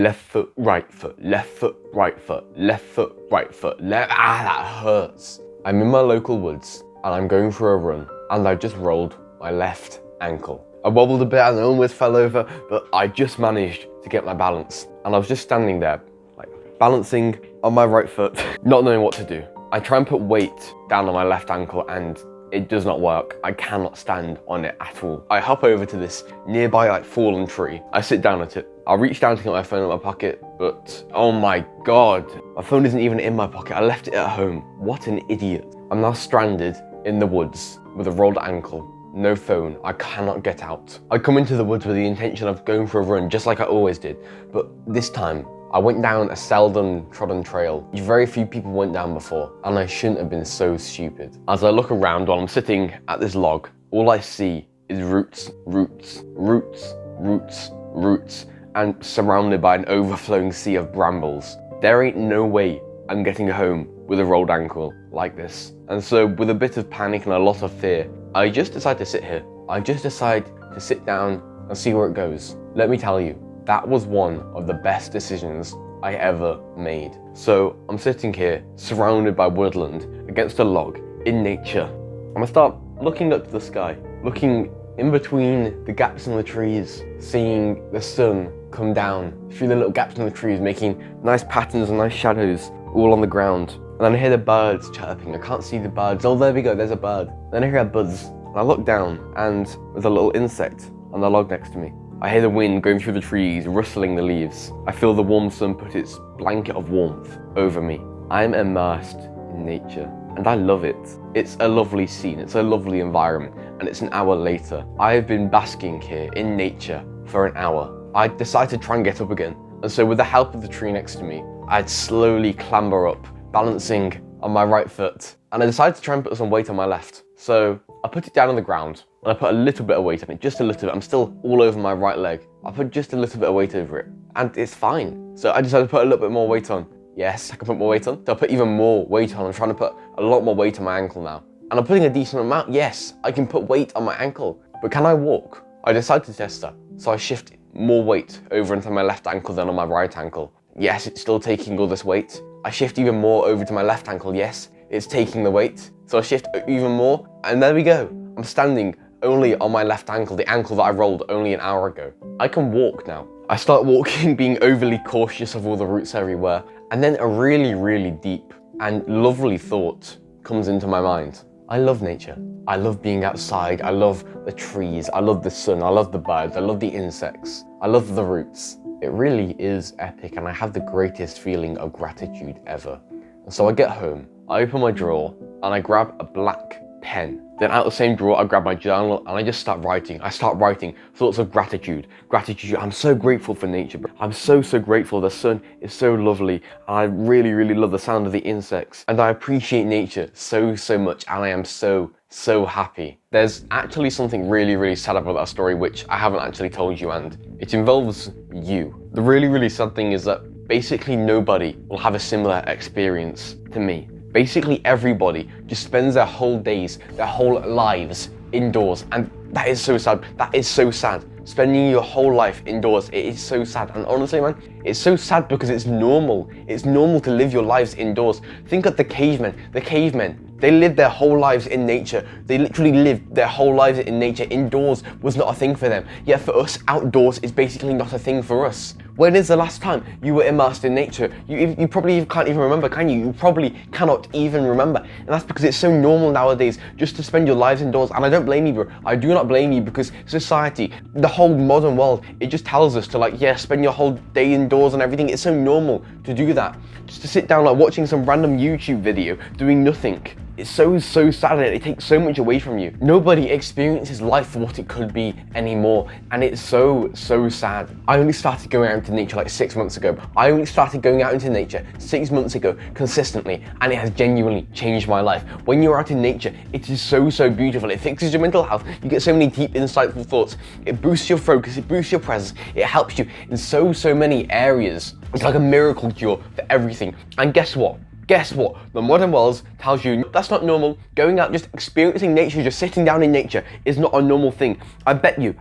Left foot, right foot, left foot, right foot, left foot, right foot, left. Ah, that hurts. I'm in my local woods and I'm going for a run and I just rolled my left ankle. I wobbled a bit and I almost fell over, but I just managed to get my balance. And I was just standing there, like balancing on my right foot, not knowing what to do. I try and put weight down on my left ankle and it does not work. I cannot stand on it at all. I hop over to this nearby fallen tree. I sit down at it. I reach down to get my phone in my pocket, but oh my God, my phone isn't even in my pocket. I left it at home. What an idiot. I'm now stranded in the woods with a rolled ankle, no phone. I cannot get out. I come into the woods with the intention of going for a run, just like I always did. But this time, I went down a seldom trodden trail. Very few people went down before, and I shouldn't have been so stupid. As I look around while I'm sitting at this log, all I see is roots, roots, roots, roots, roots, and surrounded by an overflowing sea of brambles. There ain't no way I'm getting home with a rolled ankle like this. And so with a bit of panic and a lot of fear, I just decide to sit here. I just decide to sit down and see where it goes. Let me tell you, that was one of the best decisions I ever made. So I'm sitting here, surrounded by woodland, against a log, in nature. I'm gonna start looking up to the sky, looking in between the gaps in the trees, seeing the sun come down through the little gaps in the trees, making nice patterns and nice shadows all on the ground. And then I hear the birds chirping. I can't see the birds. Oh, there we go, there's a bird. Then I hear a buzz, and I look down, and there's a little insect on the log next to me. I hear the wind going through the trees, rustling the leaves. I feel the warm sun put its blanket of warmth over me. I'm immersed in nature, and I love it. It's a lovely scene, it's a lovely environment, and it's an hour later. I've been basking here in nature for an hour. I decided to try and get up again, and so with the help of the tree next to me, I'd slowly clamber up, balancing on my right foot, and I decided to try and put some weight on my left. So I put it down on the ground, and I put a little bit of weight on it, just a little bit. I'm still all over my right leg. I put just a little bit of weight over it, and it's fine. So I decided to put a little bit more weight on. Yes, I can put more weight on. So I put even more weight on. I'm trying to put a lot more weight on my ankle now. And I'm putting a decent amount. Yes, I can put weight on my ankle, but can I walk? I decided to test that. So I shift more weight over into my left ankle than on my right ankle. Yes, it's still taking all this weight. I shift even more over to my left ankle. Yes, it's taking the weight. So I shift even more, and there we go. I'm standing only on my left ankle, the ankle that I rolled only an hour ago. I can walk now. I start walking, being overly cautious of all the roots everywhere, and then a really, really deep and lovely thought comes into my mind. I love nature. I love being outside. I love the trees. I love the sun. I love the birds. I love the insects. I love the roots. It really is epic, and I have the greatest feeling of gratitude ever. And so I get home, I open my drawer, and I grab a black pen. Then out of the same drawer, I grab my journal and I just start writing. I start writing thoughts of gratitude. Gratitude, I'm so grateful for nature. I'm so grateful. The sun is so lovely. And I really, really love the sound of the insects. And I appreciate nature so much. And I am so happy. There's actually something really, really sad about that story, which I haven't actually told you, and it involves you. The really, really sad thing is that basically nobody will have a similar experience to me. Basically everybody just spends their whole days, their whole lives indoors, and that is so sad. That is so sad. Spending your whole life indoors, it is so sad. And honestly, man, it's so sad because it's normal. It's normal to live your lives indoors. Think of the cavemen. The cavemen, they lived their whole lives in nature. They literally lived their whole lives in nature. Indoors was not a thing for them. Yet for us, outdoors is basically not a thing for us. When is the last time you were immersed in nature? You probably can't even remember, can you? You probably cannot even remember. And that's because it's so normal nowadays just to spend your lives indoors. And I don't blame you, bro. I do not blame you, because society, the whole modern world, it just tells us to, like, yeah, spend your whole day indoors and everything. It's so normal to do that. Just to sit down, like, watching some random YouTube video, doing nothing. It's so sad, and it takes so much away from you. Nobody experiences life for what it could be anymore, and it's so sad. I only started going out into nature like 6 months ago. I only started going out into nature 6 months ago consistently, and it has genuinely changed my life. When you're out in nature, it is so beautiful. It fixes your mental health. You get so many deep, insightful thoughts. It boosts your focus. It boosts your presence. It helps you in so many areas. It's like a miracle cure for everything. And guess what? Guess what? The modern world tells you that's not normal. Going out, just experiencing nature, just sitting down in nature is not a normal thing. I bet you,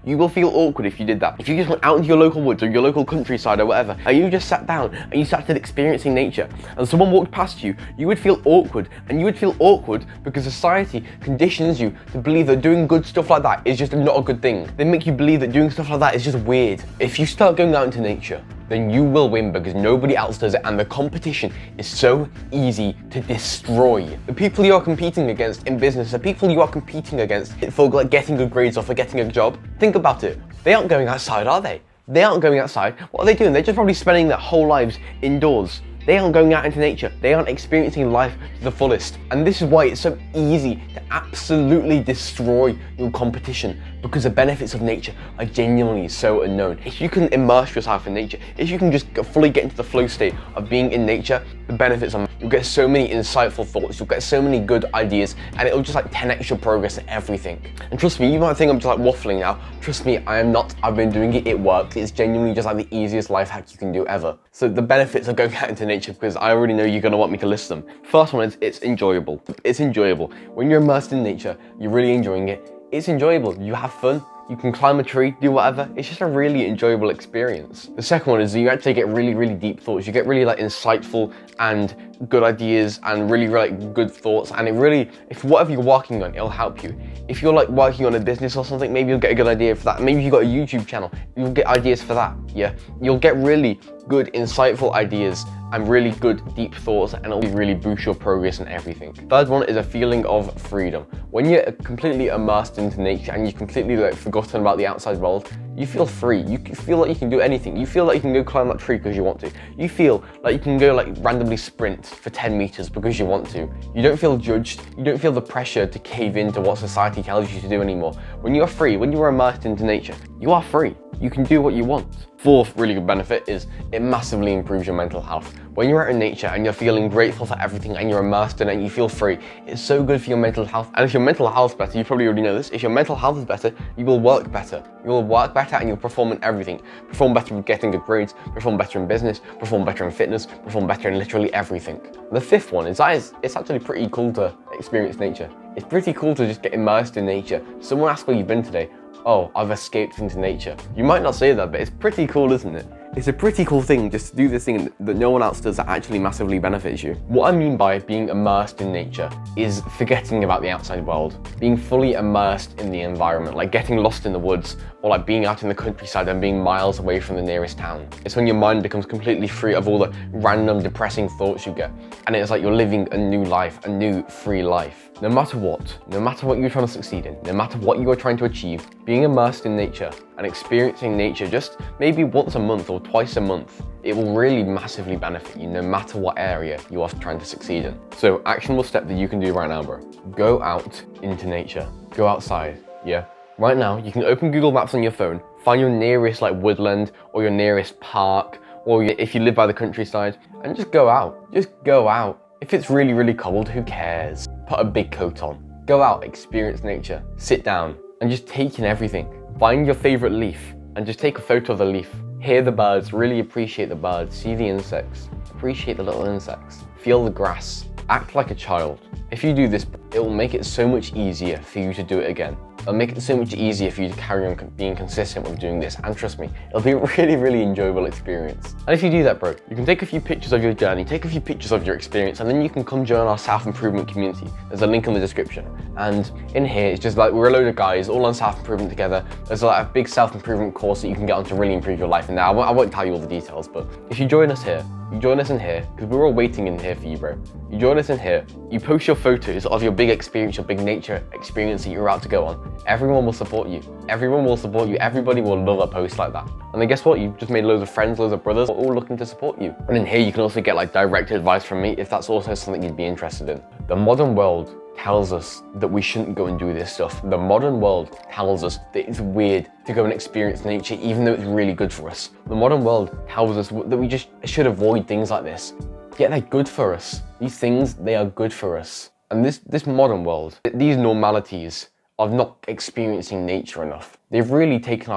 you will feel awkward if you did that. If you just went out into your local woods or your local countryside or whatever, and you just sat down and you started experiencing nature, and someone walked past you, you would feel awkward. And you would feel awkward because society conditions you to believe that doing good stuff like that is just not a good thing. They make you believe that doing stuff like that is just weird. If you start going out into nature, then you will win because nobody else does it, and the competition is so easy to destroy. The people you are competing against in business, the people you are competing against for like getting good grades or for getting a job, think about it. They aren't going outside, are they? They aren't going outside. What are they doing? They're just probably spending their whole lives indoors. They aren't going out into nature. They aren't experiencing life to the fullest. And this is why it's so easy to absolutely destroy your competition, because the benefits of nature are genuinely so unknown. If you can immerse yourself in nature, if you can just fully get into the flow state of being in nature, the benefits are, you'll get so many insightful thoughts, you'll get so many good ideas, and it'll just like 10x your progress in everything. And trust me, you might think I'm just like waffling now. Trust me, I am not. I've been doing it, it works. It's genuinely just like the easiest life hack you can do ever. So the benefits of going out into nature, because I already know you're gonna want me to list them. First one is it's enjoyable. It's enjoyable. When you're immersed in nature, you're really enjoying it. It's enjoyable. You have fun. You can climb a tree, do whatever. It's just a really enjoyable experience. The second one is you actually get really, really deep thoughts. You get really like insightful and good ideas and really, really good thoughts. And it really, if whatever you're working on, it'll help you. If you're like working on a business or something, maybe you'll get a good idea for that. Maybe you've got a YouTube channel, you'll get ideas for that, yeah? You'll get really good, insightful ideas and really good deep thoughts, and it'll really boost your progress and everything. Third one is a feeling of freedom. When you're completely immersed into nature and you've completely like forgotten about the outside world, you feel free. You feel like you can do anything. You feel like you can go climb that tree because you want to. You feel like you can go like randomly sprint for 10 meters because you want to. You don't feel judged. You don't feel the pressure to cave into what society tells you to do anymore. When you're free, when you're immersed into nature, you are free. You can do what you want. Fourth really good benefit is it massively improves your mental health. When you're out in nature and you're feeling grateful for everything and you're immersed in it and you feel free, it's so good for your mental health. And if your mental health's better, you probably already know this, if your mental health is better, you will work better. You will work better and you'll perform in everything. Perform better with getting good grades, perform better in business, perform better in fitness, perform better in literally everything. The fifth one is it's actually pretty cool to experience nature. It's pretty cool to just get immersed in nature. Someone asked where you've been today. Oh, I've escaped into nature. You might not say that, but it's pretty cool, isn't it? It's a pretty cool thing just to do this thing that no one else does that actually massively benefits you. What I mean by being immersed in nature is forgetting about the outside world, being fully immersed in the environment, like getting lost in the woods or like being out in the countryside and being miles away from the nearest town. It's when your mind becomes completely free of all the random depressing thoughts you get, and it's like you're living a new life, a new free life. No matter what you're trying to succeed in, no matter what you are trying to achieve, being immersed in nature and experiencing nature just maybe once a month or twice a month, it will really massively benefit you no matter what area you are trying to succeed in. So actionable step that you can do right now, bro. Go out into nature. Go outside, yeah? Right now, you can open Google Maps on your phone, find your nearest like woodland or your nearest park, or if you live by the countryside, and just go out. Just go out. If it's really, really cold, who cares? Put a big coat on. Go out, experience nature, sit down, and just take in everything. Find your favorite leaf, and just take a photo of the leaf. Hear the birds, really appreciate the birds, see the insects, appreciate the little insects, feel the grass, act like a child. If you do this, it will make it so much easier for you to do it again. It'll make it so much easier for you to carry on being consistent with doing this, and trust me, it'll be a really, really enjoyable experience. And if you do that, bro, you can take a few pictures of your journey, take a few pictures of your experience, and then you can come join our self-improvement community. There's a link in the description. And in here, it's just like, we're a load of guys all on self-improvement together. There's like a big self-improvement course that you can get on to really improve your life. And now, I won't tell you all the details, but if you join us here, you join us in here, because we're all waiting in here for you, bro. You join us in here, you post your photos of your big experience, your big nature experience that you're about to go on. Everyone will support you. Everyone will support you. Everybody will love a post like that. And then guess what? You've just made loads of friends, loads of brothers, all looking to support you. And in here, you can also get like direct advice from me if that's also something you'd be interested in. The modern world tells us that we shouldn't go and do this stuff. The modern world tells us that it's weird to go and experience nature, even though it's really good for us. The modern world tells us that we just should avoid things like this. Yet they're good for us. These things, they are good for us. And this modern world, these normalities of not experiencing nature enough, they've really taken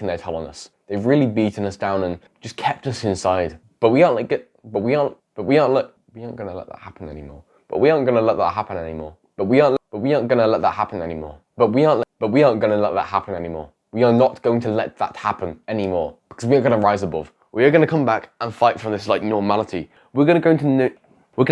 their toll on us. They've really beaten us down and just kept us inside. But we aren't But we aren't gonna let that happen anymore. But we aren't gonna let that happen anymore. But we aren't gonna let that happen anymore. But we aren't gonna let that happen anymore. We are not going to let that happen anymore. Because we are gonna rise above. We are gonna come back and fight for this like normality. We're gonna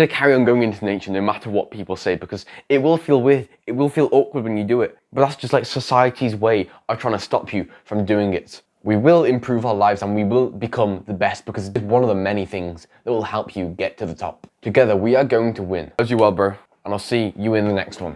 carry on going into nature no matter what people say, because it will feel weird. It will feel awkward when you do it. But that's just like society's way of trying to stop you from doing it. We will improve our lives and we will become the best, because it's one of the many things that will help you get to the top. Together, we are going to win. As you well, bro. And I'll see you in the next one.